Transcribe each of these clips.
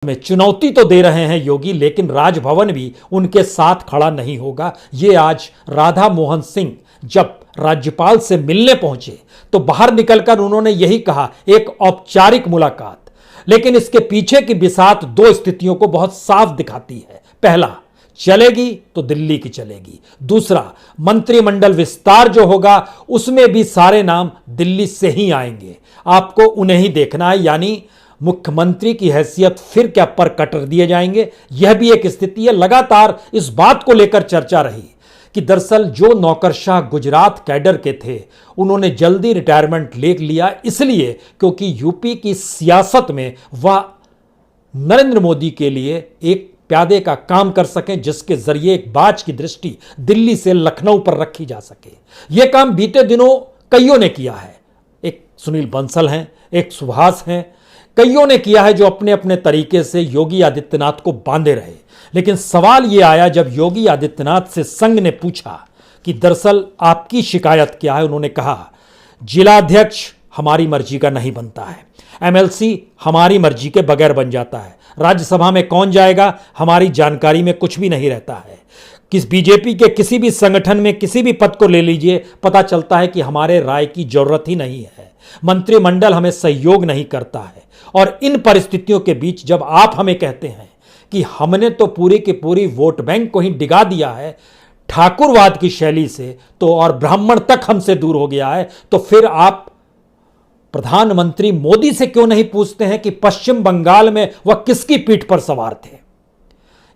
में चुनौती तो दे रहे हैं योगी, लेकिन राजभवन भी उनके साथ खड़ा नहीं होगा। ये आज राधा मोहन सिंह जब राज्यपाल से मिलने पहुंचे तो बाहर निकलकर उन्होंने यही कहा, एक औपचारिक मुलाकात। लेकिन इसके पीछे की बिसात दो स्थितियों को बहुत साफ दिखाती है। पहला, चलेगी तो दिल्ली की चलेगी। दूसरा, मंत्रिमंडल विस्तार जो होगा उसमें भी सारे नाम दिल्ली से ही आएंगे। आपको उन्हें ही देखना है, यानी मुख्यमंत्री की हैसियत फिर क्या पर कटर दिए जाएंगे। यह भी एक स्थिति है। लगातार इस बात को लेकर चर्चा रही कि दरअसल जो नौकरशाह गुजरात कैडर के थे उन्होंने जल्दी रिटायरमेंट ले लिया, इसलिए क्योंकि यूपी की सियासत में वह नरेंद्र मोदी के लिए एक प्यादे का काम कर सकें, जिसके जरिए एक बाज की दृष्टि दिल्ली से लखनऊ पर रखी जा सके। यह काम बीते दिनों कईयों ने किया है। एक सुनील बंसल हैं, एक सुभाष हैं, कईयों ने किया है जो अपने अपने तरीके से योगी आदित्यनाथ को बांधे रहे। लेकिन सवाल यह आया जब योगी आदित्यनाथ से संघ ने पूछा कि दरअसल आपकी शिकायत क्या है। उन्होंने कहा, जिलाध्यक्ष हमारी मर्जी का नहीं बनता है, एमएलसी हमारी मर्जी के बगैर बन जाता है, राज्यसभा में कौन जाएगा हमारी जानकारी में कुछ भी नहीं रहता है। किस बीजेपी के किसी भी संगठन में किसी भी पद को ले लीजिए, पता चलता है कि हमारे राय की जरूरत ही नहीं है, मंत्रिमंडल हमें सहयोग नहीं करता है। और इन परिस्थितियों के बीच जब आप हमें कहते हैं कि हमने तो पूरी की पूरी वोट बैंक को ही डिगा दिया है ठाकुरवाद की शैली से, तो और ब्राह्मण तक हमसे दूर हो गया है, तो फिर आप प्रधानमंत्री मोदी से क्यों नहीं पूछते हैं कि पश्चिम बंगाल में वह किसकी पीठ पर सवार थे।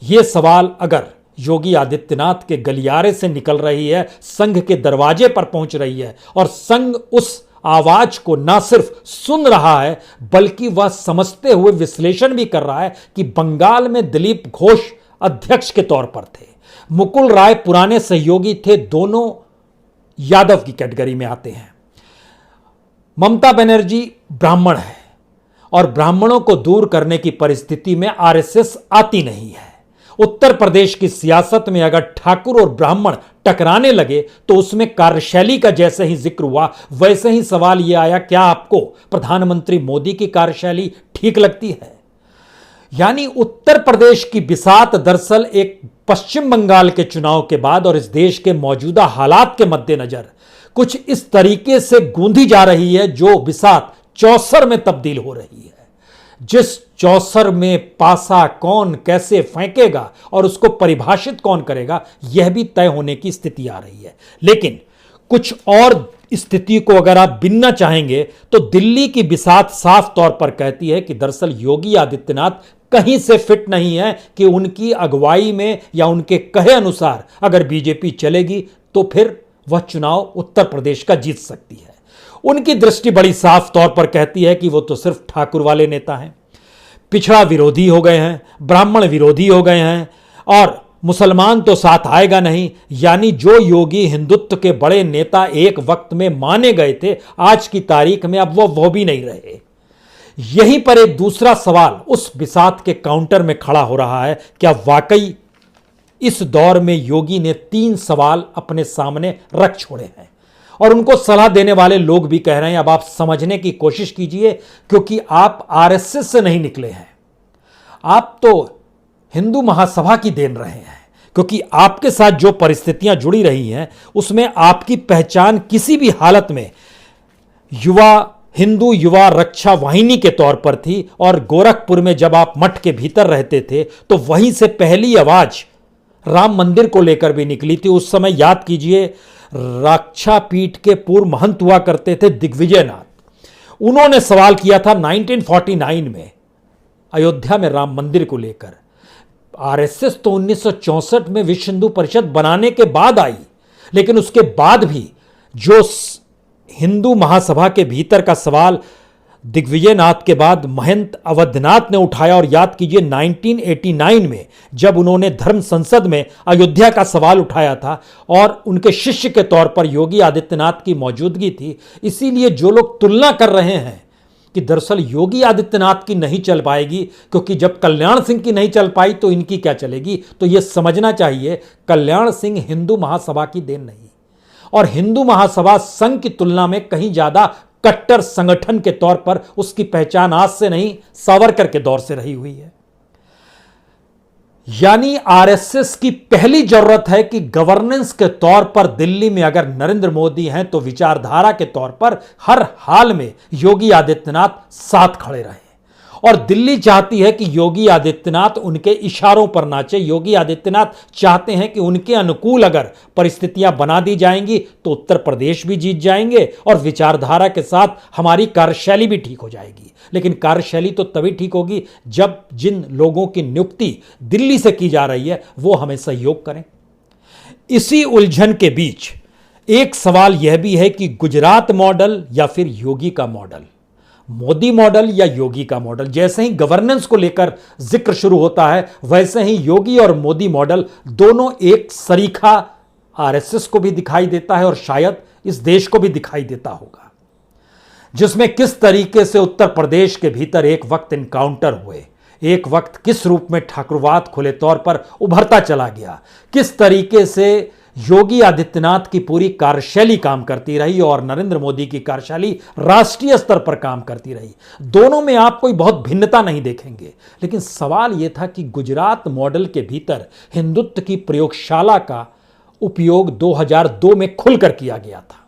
यह सवाल अगर योगी आदित्यनाथ के गलियारे से निकल रही है, संघ के दरवाजे पर पहुंच रही है और संघ उस आवाज को ना सिर्फ सुन रहा है बल्कि वह समझते हुए विश्लेषण भी कर रहा है कि बंगाल में दिलीप घोष अध्यक्ष के तौर पर थे, मुकुल राय पुराने सहयोगी थे, दोनों यादव की कैटेगरी में आते हैं, ममता बनर्जी ब्राह्मण है और ब्राह्मणों को दूर करने की परिस्थिति में आरएसएस आती नहीं है। उत्तर प्रदेश की सियासत में अगर ठाकुर और ब्राह्मण टकराने लगे तो उसमें कार्यशैली का जैसे ही जिक्र हुआ वैसे ही सवाल यह आया, क्या आपको प्रधानमंत्री मोदी की कार्यशैली ठीक लगती है। यानी उत्तर प्रदेश की बिसात दरअसल एक पश्चिम बंगाल के चुनाव के बाद और इस देश के मौजूदा हालात के मद्देनजर कुछ इस तरीके से गूंधी जा रही है जो बिसात चौसर में तब्दील हो रही है। जिस चौसर में पासा कौन कैसे फेंकेगा और उसको परिभाषित कौन करेगा, यह भी तय होने की स्थिति आ रही है। लेकिन कुछ और स्थिति को अगर आप बिनना चाहेंगे तो दिल्ली की बिसात साफ तौर पर कहती है कि दरअसल योगी आदित्यनाथ कहीं से फिट नहीं है कि उनकी अगुवाई में या उनके कहे अनुसार अगर बीजेपी चलेगी तो फिर वह चुनाव उत्तर प्रदेश का जीत सकती है। उनकी दृष्टि बड़ी साफ तौर पर कहती है कि वो तो सिर्फ ठाकुर वाले नेता हैं, पिछड़ा विरोधी हो गए हैं, ब्राह्मण विरोधी हो गए हैं और मुसलमान तो साथ आएगा नहीं। यानी जो योगी हिंदुत्व के बड़े नेता एक वक्त में माने गए थे, आज की तारीख में अब वो भी नहीं रहे। यहीं पर एक दूसरा सवाल उस बिसात के काउंटर में खड़ा हो रहा है, क्या वाकई इस दौर में योगी ने 3 सवाल अपने सामने रख छोड़े हैं और उनको सलाह देने वाले लोग भी कह रहे हैं अब आप समझने की कोशिश कीजिए, क्योंकि आप आरएसएस से नहीं निकले हैं, आप तो हिंदू महासभा की देन रहे हैं। क्योंकि आपके साथ जो परिस्थितियां जुड़ी रही हैं उसमें आपकी पहचान किसी भी हालत में हिंदू युवा रक्षा वाहिनी के तौर पर थी और गोरखपुर में जब आप मठ के भीतर रहते थे तो वहीं से पहली आवाज राम मंदिर को लेकर भी निकली थी। उस समय याद कीजिए, रक्षा पीठ के पूर्व महंत हुआ करते थे दिग्विजय नाथ, उन्होंने सवाल किया था 1949 में अयोध्या में राम मंदिर को लेकर। आरएसएस तो 1964 में विश्व हिंदू परिषद बनाने के बाद आई, लेकिन उसके बाद भी जो हिंदू महासभा के भीतर का सवाल दिग्विजय नाथ के बाद महंत अवधनाथ ने उठाया, और याद कीजिए 1989 में जब उन्होंने धर्म संसद में अयोध्या का सवाल उठाया था और उनके शिष्य के तौर पर योगी आदित्यनाथ की मौजूदगी थी। इसीलिए जो लोग तुलना कर रहे हैं कि दरअसल योगी आदित्यनाथ की नहीं चल पाएगी क्योंकि जब कल्याण सिंह की नहीं चल पाई तो इनकी क्या चलेगी, तो यह समझना चाहिए कल्याण सिंह हिंदू महासभा की देन नहीं, और हिंदू महासभा संघ की तुलना में कहीं ज्यादा कट्टर संगठन के तौर पर उसकी पहचान आज से नहीं सावरकर के दौर से रही हुई है। यानी आरएसएस की पहली जरूरत है कि गवर्नेंस के तौर पर दिल्ली में अगर नरेंद्र मोदी हैं तो विचारधारा के तौर पर हर हाल में योगी आदित्यनाथ साथ खड़े रहें। और दिल्ली चाहती है कि योगी आदित्यनाथ उनके इशारों पर नाचे। योगी आदित्यनाथ चाहते हैं कि उनके अनुकूल अगर परिस्थितियां बना दी जाएंगी तो उत्तर प्रदेश भी जीत जाएंगे और विचारधारा के साथ हमारी कार्यशैली भी ठीक हो जाएगी। लेकिन कार्यशैली तो तभी ठीक होगी जब जिन लोगों की नियुक्ति दिल्ली से की जा रही है वो हमें सहयोग करें। इसी उलझन के बीच एक सवाल यह भी है कि गुजरात मॉडल या फिर योगी का मॉडल, मोदी मॉडल या योगी का मॉडल। जैसे ही गवर्नेंस को लेकर जिक्र शुरू होता है वैसे ही योगी और मोदी मॉडल दोनों एक सरीखा आरएसएस को भी दिखाई देता है और शायद इस देश को भी दिखाई देता होगा, जिसमें किस तरीके से उत्तर प्रदेश के भीतर एक वक्त इनकाउंटर हुए, एक वक्त किस रूप में ठाकुरवाद खुले तौर पर उभरता चला गया, किस तरीके से योगी आदित्यनाथ की पूरी कार्यशैली काम करती रही और नरेंद्र मोदी की कार्यशैली राष्ट्रीय स्तर पर काम करती रही। दोनों में आप कोई बहुत भिन्नता नहीं देखेंगे। लेकिन सवाल यह था कि गुजरात मॉडल के भीतर हिंदुत्व की प्रयोगशाला का उपयोग 2002 में खुलकर किया गया था।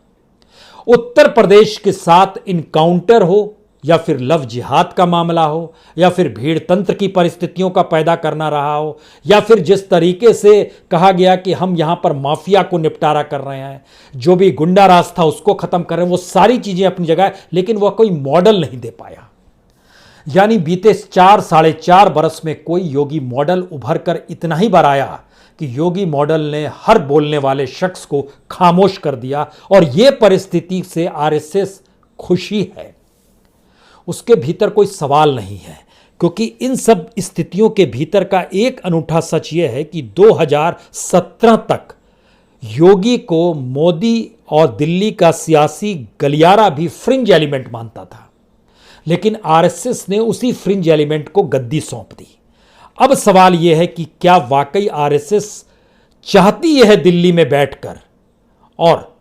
उत्तर प्रदेश के साथ इनकाउंटर हो या फिर लव जिहाद का मामला हो या फिर भीड़ तंत्र की परिस्थितियों का पैदा करना रहा हो या फिर जिस तरीके से कहा गया कि हम यहां पर माफिया को निपटारा कर रहे हैं, जो भी गुंडा राज था उसको खत्म कर रहे हैं, वो सारी चीजें अपनी जगह है, लेकिन वह कोई मॉडल नहीं दे पाया। यानी बीते 4-4.5 बरस में कोई योगी मॉडल उभर कर इतना ही बार आया कि योगी मॉडल ने हर बोलने वाले शख्स को खामोश कर दिया। और यह परिस्थिति से आरएसएस खुशी है, उसके भीतर कोई सवाल नहीं है, क्योंकि इन सब स्थितियों के भीतर का एक अनूठा सच यह है कि 2017 तक योगी को मोदी और दिल्ली का सियासी गलियारा भी फ्रिंज एलिमेंट मानता था, लेकिन आरएसएस ने उसी फ्रिंज एलिमेंट को गद्दी सौंप दी। अब सवाल यह है कि क्या वाकई आरएसएस चाहती है दिल्ली में बैठकर, और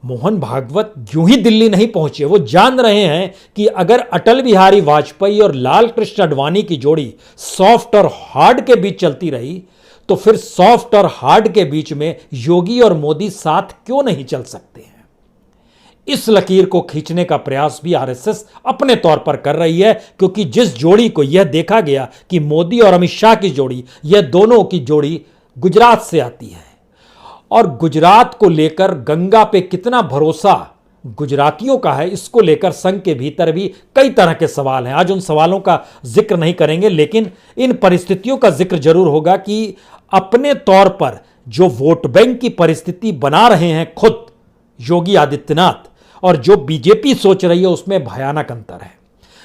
मोहन भागवत यूं ही दिल्ली नहीं पहुंचे। वो जान रहे हैं कि अगर अटल बिहारी वाजपेयी और लाल कृष्ण आडवाणी की जोड़ी सॉफ्ट और हार्ड के बीच चलती रही तो फिर सॉफ्ट और हार्ड के बीच में योगी और मोदी साथ क्यों नहीं चल सकते हैं। इस लकीर को खींचने का प्रयास भी आरएसएस अपने तौर पर कर रही है, क्योंकि जिस जोड़ी को यह देखा गया कि मोदी और अमित शाह की जोड़ी, यह दोनों की जोड़ी गुजरात से आती है और गुजरात को लेकर गंगा पे कितना भरोसा गुजरातियों का है, इसको लेकर संघ के भीतर भी कई तरह के सवाल हैं। आज उन सवालों का जिक्र नहीं करेंगे, लेकिन इन परिस्थितियों का जिक्र जरूर होगा कि अपने तौर पर जो वोट बैंक की परिस्थिति बना रहे हैं खुद योगी आदित्यनाथ और जो बीजेपी सोच रही है उसमें भयानक अंतर है।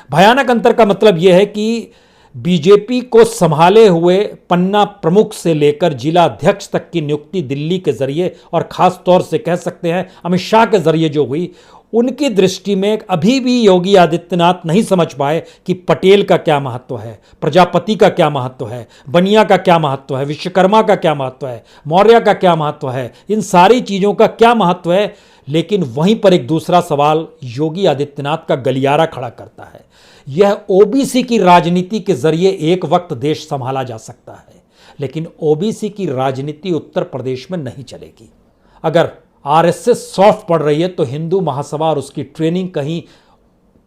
भयानक अंतर का मतलब यह है कि बीजेपी को संभाले हुए पन्ना प्रमुख से लेकर जिला अध्यक्ष तक की नियुक्ति दिल्ली के जरिए और खास तौर से कह सकते हैं अमित शाह के जरिए जो हुई, उनकी दृष्टि में अभी भी योगी आदित्यनाथ नहीं समझ पाए कि पटेल का क्या महत्व है, प्रजापति का क्या महत्व है, बनिया का क्या महत्व है, विश्वकर्मा का क्या महत्व है, मौर्य का क्या महत्व है, इन सारी चीज़ों का क्या महत्व है। लेकिन वहीं पर एक दूसरा सवाल योगी आदित्यनाथ का गलियारा खड़ा करता है। यह ओबीसी की राजनीति के जरिए एक वक्त देश संभाला जा सकता है, लेकिन ओबीसी की राजनीति उत्तर प्रदेश में नहीं चलेगी। अगर आरएसएस सॉफ्ट पड़ रही है तो हिंदू महासभा और उसकी ट्रेनिंग कहीं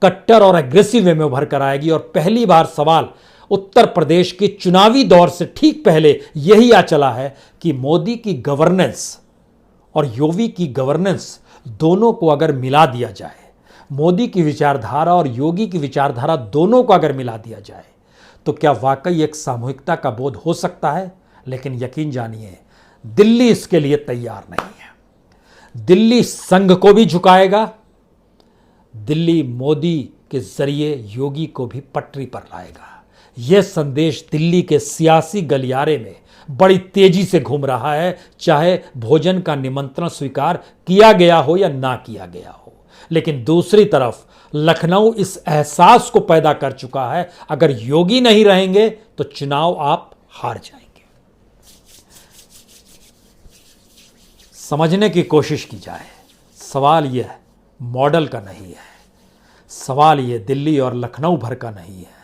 कट्टर और एग्रेसिव वे में उभर कर आएगी। और पहली बार सवाल उत्तर प्रदेश के चुनावी दौर से ठीक पहले यही आ चला है कि मोदी की गवर्नेंस और योगी की गवर्नेंस दोनों को अगर मिला दिया जाए, मोदी की विचारधारा और योगी की विचारधारा दोनों को अगर मिला दिया जाए तो क्या वाकई एक सामूहिकता का बोध हो सकता है। लेकिन यकीन जानिए दिल्ली इसके लिए तैयार नहीं है। दिल्ली संघ को भी झुकाएगा, दिल्ली मोदी के जरिए योगी को भी पटरी पर लाएगा। यह संदेश दिल्ली के सियासी गलियारे में बड़ी तेजी से घूम रहा है, चाहे भोजन का निमंत्रण स्वीकार किया गया हो या ना किया गया हो। लेकिन दूसरी तरफ लखनऊ इस एहसास को पैदा कर चुका है, अगर योगी नहीं रहेंगे तो चुनाव आप हार जाएंगे। समझने की कोशिश की जाए, सवाल यह मॉडल का नहीं है, सवाल यह दिल्ली और लखनऊ भर का नहीं है।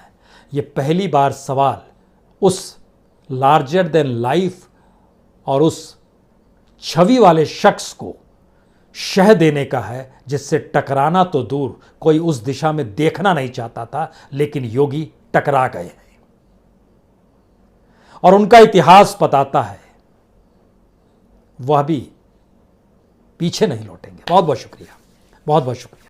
यह पहली बार सवाल उस लार्जर देन लाइफ और उस छवि वाले शख्स को शह देने का है जिससे टकराना तो दूर, कोई उस दिशा में देखना नहीं चाहता था, लेकिन योगी टकरा गए हैं और उनका इतिहास बताता है वह भी पीछे नहीं लौटेंगे। बहुत बहुत शुक्रिया, बहुत बहुत शुक्रिया।